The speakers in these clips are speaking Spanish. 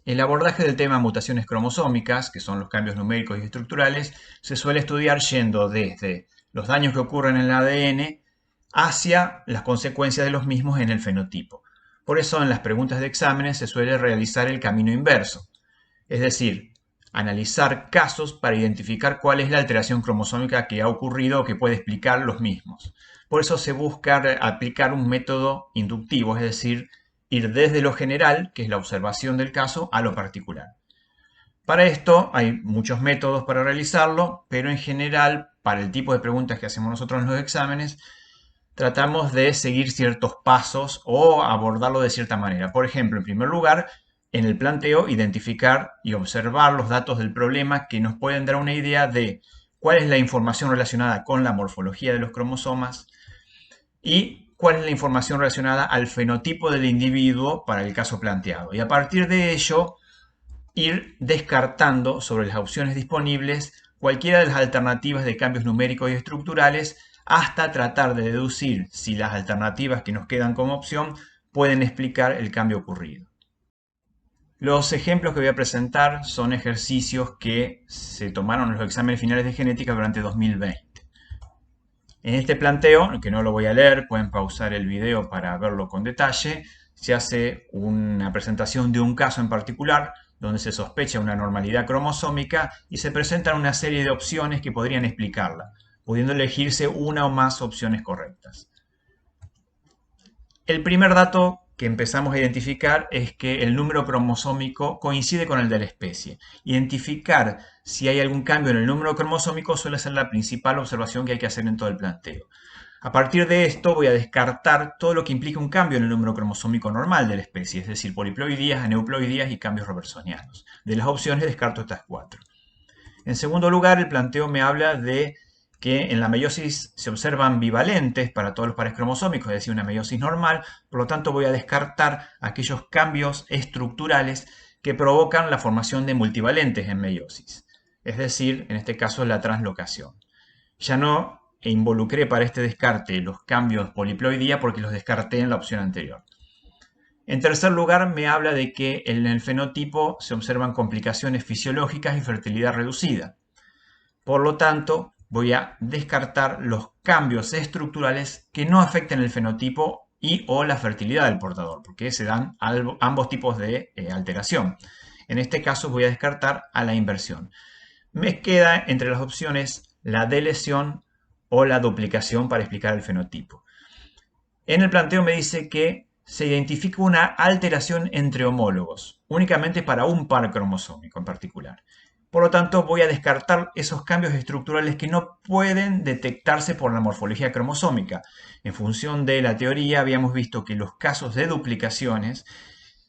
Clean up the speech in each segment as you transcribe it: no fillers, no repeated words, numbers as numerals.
El abordaje del tema mutaciones cromosómicas, que son los cambios numéricos y estructurales, se suele estudiar yendo desde los daños que ocurren en el ADN hacia las consecuencias de los mismos en el fenotipo. Por eso en las preguntas de exámenes se suele realizar el camino inverso, es decir, analizar casos para identificar cuál es la alteración cromosómica que ha ocurrido o que puede explicar los mismos. Por eso se busca aplicar un método inductivo, es decir, ir desde lo general, que es la observación del caso, a lo particular. Para esto hay muchos métodos para realizarlo, pero en general, para el tipo de preguntas que hacemos nosotros en los exámenes, tratamos de seguir ciertos pasos o abordarlo de cierta manera. Por ejemplo, en primer lugar, en el planteo, identificar y observar los datos del problema que nos pueden dar una idea de cuál es la información relacionada con la morfología de los cromosomas y cuál es la información relacionada al fenotipo del individuo para el caso planteado. Y a partir de ello, ir descartando sobre las opciones disponibles cualquiera de las alternativas de cambios numéricos y estructurales hasta tratar de deducir si las alternativas que nos quedan como opción pueden explicar el cambio ocurrido. Los ejemplos que voy a presentar son ejercicios que se tomaron en los exámenes finales de genética durante 2020. En este planteo, que no lo voy a leer, pueden pausar el video para verlo con detalle, se hace una presentación de un caso en particular donde se sospecha una anormalidad cromosómica y se presentan una serie de opciones que podrían explicarla, pudiendo elegirse una o más opciones correctas. El primer dato que empezamos a identificar es que el número cromosómico coincide con el de la especie. Identificar si hay algún cambio en el número cromosómico suele ser la principal observación que hay que hacer en todo el planteo. A partir de esto voy a descartar todo lo que implica un cambio en el número cromosómico normal de la especie, es decir, poliploidías, aneuploidías y cambios robertsonianos. De las opciones descarto estas 4. En segundo lugar, el planteo me habla de que en la meiosis se observan bivalentes para todos los pares cromosómicos, es decir, una meiosis normal, por lo tanto voy a descartar aquellos cambios estructurales que provocan la formación de multivalentes en meiosis, es decir, en este caso la translocación. Ya no involucré para este descarte los cambios poliploidía porque los descarté en la opción anterior. En tercer lugar, me habla de que en el fenotipo se observan complicaciones fisiológicas y fertilidad reducida. Por lo tanto, voy a descartar los cambios estructurales que no afecten el fenotipo y o la fertilidad del portador, porque se dan ambos tipos de alteración. En este caso voy a descartar a la inversión. Me queda entre las opciones la delesión o la duplicación para explicar el fenotipo. En el planteo me dice que se identifica una alteración entre homólogos, únicamente para un par cromosómico en particular. Por lo tanto, voy a descartar esos cambios estructurales que no pueden detectarse por la morfología cromosómica. En función de la teoría, habíamos visto que los casos de duplicaciones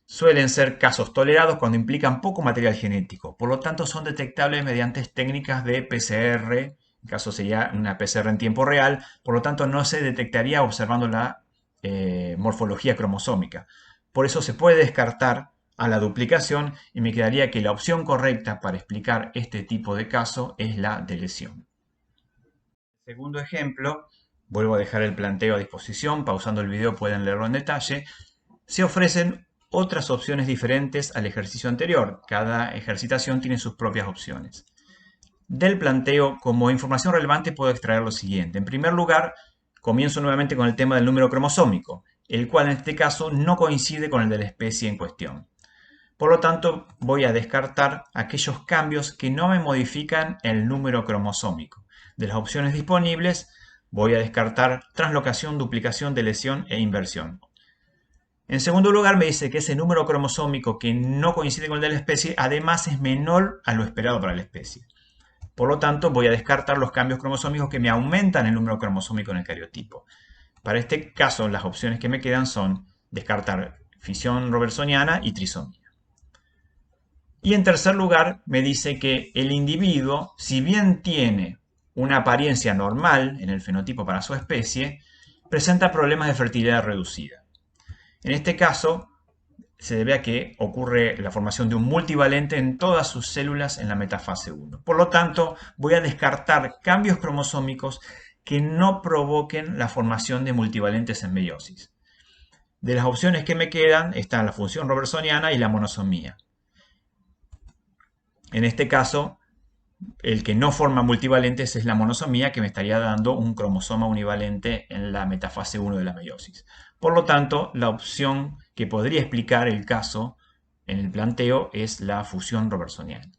suelen ser casos tolerados cuando implican poco material genético. Por lo tanto, son detectables mediante técnicas de PCR, en caso sería una PCR en tiempo real. Por lo tanto, no se detectaría observando la morfología cromosómica. Por eso se puede descartar a la duplicación y me quedaría que la opción correcta para explicar este tipo de caso es la delesión. Segundo ejemplo, vuelvo a dejar el planteo a disposición, pausando el video pueden leerlo en detalle. Se ofrecen otras opciones diferentes al ejercicio anterior. Cada ejercitación tiene sus propias opciones. Del planteo, como información relevante, puedo extraer lo siguiente. En primer lugar, comienzo nuevamente con el tema del número cromosómico, el cual en este caso no coincide con el de la especie en cuestión. Por lo tanto, voy a descartar aquellos cambios que no me modifican el número cromosómico. De las opciones disponibles, voy a descartar translocación, duplicación, delesión e inversión. En segundo lugar, me dice que ese número cromosómico que no coincide con el de la especie, además es menor a lo esperado para la especie. Por lo tanto, voy a descartar los cambios cromosómicos que me aumentan el número cromosómico en el cariotipo. Para este caso, las opciones que me quedan son descartar fisión robertsoniana y trisomía. Y en tercer lugar, me dice que el individuo, si bien tiene una apariencia normal en el fenotipo para su especie, presenta problemas de fertilidad reducida. En este caso, se debe a que ocurre la formación de un multivalente en todas sus células en la metafase 1. Por lo tanto, voy a descartar cambios cromosómicos que no provoquen la formación de multivalentes en meiosis. De las opciones que me quedan están la función robertsoniana y la monosomía. En este caso, el que no forma multivalentes es la monosomía, que me estaría dando un cromosoma univalente en la metafase 1 de la meiosis. Por lo tanto, la opción que podría explicar el caso en el planteo es la fusión robertsoniana.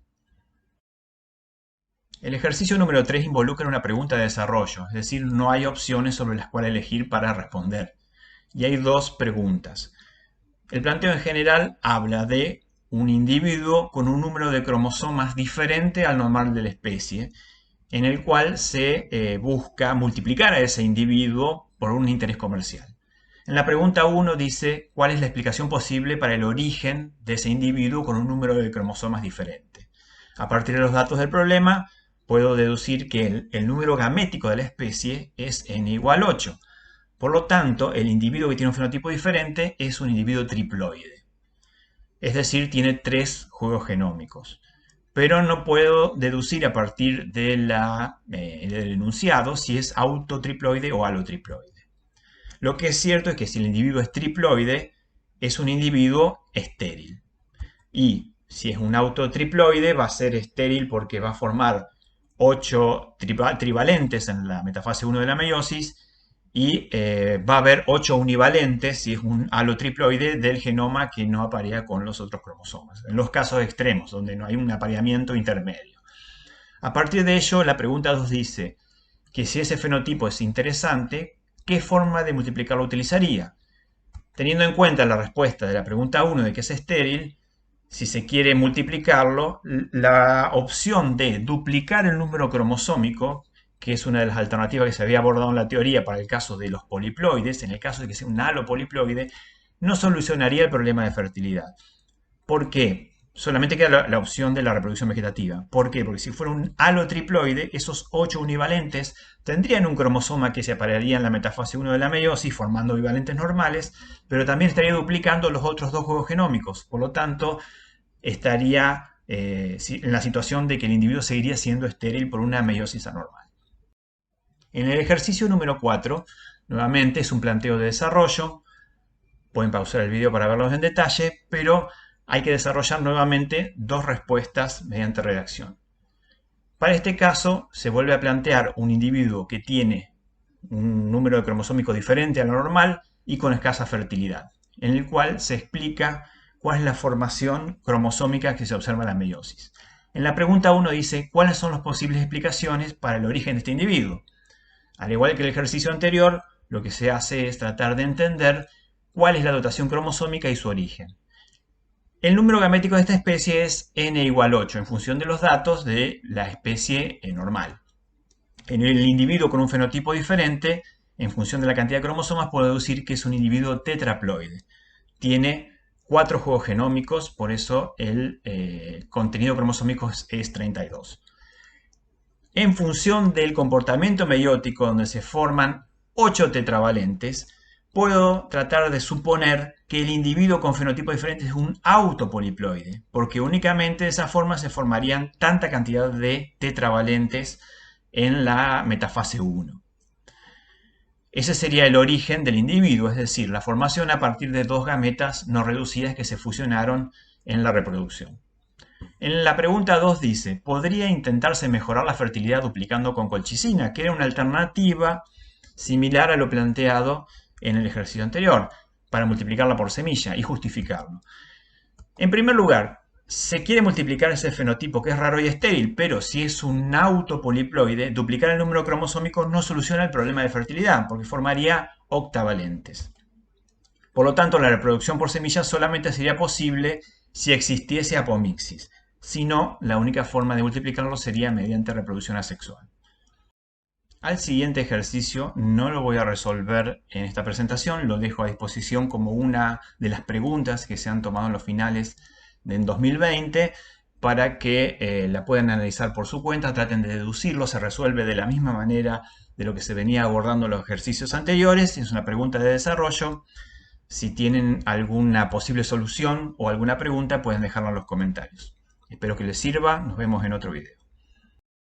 El ejercicio número 3 involucra una pregunta de desarrollo, es decir, no hay opciones sobre las cuales elegir para responder. Y hay dos preguntas. El planteo en general habla de un individuo con un número de cromosomas diferente al normal de la especie, en el cual se busca multiplicar a ese individuo por un interés comercial. En la pregunta 1 dice cuál es la explicación posible para el origen de ese individuo con un número de cromosomas diferente. A partir de los datos del problema, puedo deducir que el número gamético de la especie es n igual 8. Por lo tanto, el individuo que tiene un fenotipo diferente es un individuo triploide. Es decir, tiene 3 juegos genómicos. Pero no puedo deducir a partir del enunciado si es autotriploide o alotriploide. Lo que es cierto es que si el individuo es triploide, es un individuo estéril. Y si es un autotriploide, va a ser estéril porque va a formar 8 trivalentes en la metafase 1 de la meiosis y va a haber 8 univalentes si es un alotriploide del genoma que no aparea con los otros cromosomas. En los casos extremos, donde no hay un apareamiento intermedio. A partir de ello, la pregunta 2 dice que si ese fenotipo es interesante, ¿qué forma de multiplicarlo utilizaría? Teniendo en cuenta la respuesta de la pregunta 1 de que es estéril, si se quiere multiplicarlo, la opción de duplicar el número cromosómico, que es una de las alternativas que se había abordado en la teoría para el caso de los poliploides, en el caso de que sea un alopoliploide, no solucionaría el problema de fertilidad. ¿Por qué? Solamente queda la opción de la reproducción vegetativa. ¿Por qué? Porque si fuera un alotriploide, esos 8 univalentes tendrían un cromosoma que se aparearía en la metafase 1 de la meiosis, formando bivalentes normales, pero también estaría duplicando los otros 2 juegos genómicos. Por lo tanto, estaría en la situación de que el individuo seguiría siendo estéril por una meiosis anormal. En el ejercicio número 4, nuevamente es un planteo de desarrollo. Pueden pausar el video para verlos en detalle, pero hay que desarrollar nuevamente 2 respuestas mediante redacción. Para este caso, se vuelve a plantear un individuo que tiene un número de cromosómico diferente a lo normal y con escasa fertilidad, en el cual se explica cuál es la formación cromosómica que se observa en la meiosis. En la pregunta 1 dice cuáles son las posibles explicaciones para el origen de este individuo. Al igual que el ejercicio anterior, lo que se hace es tratar de entender cuál es la dotación cromosómica y su origen. El número gamético de esta especie es n igual 8 en función de los datos de la especie normal. En el individuo con un fenotipo diferente, en función de la cantidad de cromosomas, puedo deducir que es un individuo tetraploide. Tiene 4 juegos genómicos, por eso el contenido cromosómico es 32. En función del comportamiento meiótico, donde se forman 8 tetravalentes, puedo tratar de suponer que el individuo con fenotipo diferente es un autopoliploide, porque únicamente de esa forma se formarían tanta cantidad de tetravalentes en la metafase 1. Ese sería el origen del individuo, es decir, la formación a partir de 2 gametas no reducidas que se fusionaron en la reproducción. En la pregunta 2 dice, ¿podría intentarse mejorar la fertilidad duplicando con colchicina? Que era una alternativa similar a lo planteado en el ejercicio anterior, para multiplicarla por semilla y justificarlo. En primer lugar, se quiere multiplicar ese fenotipo que es raro y estéril, pero si es un autopoliploide, duplicar el número cromosómico no soluciona el problema de fertilidad, porque formaría octavalentes. Por lo tanto, la reproducción por semilla solamente sería posible si existiese apomixis. Si no, la única forma de multiplicarlo sería mediante reproducción asexual. Al siguiente ejercicio no lo voy a resolver en esta presentación, lo dejo a disposición como una de las preguntas que se han tomado en los finales en 2020 para que la puedan analizar por su cuenta, traten de deducirlo, se resuelve de la misma manera de lo que se venía abordando en los ejercicios anteriores, es una pregunta de desarrollo. Si tienen alguna posible solución o alguna pregunta pueden dejarla en los comentarios. Espero que les sirva, nos vemos en otro video.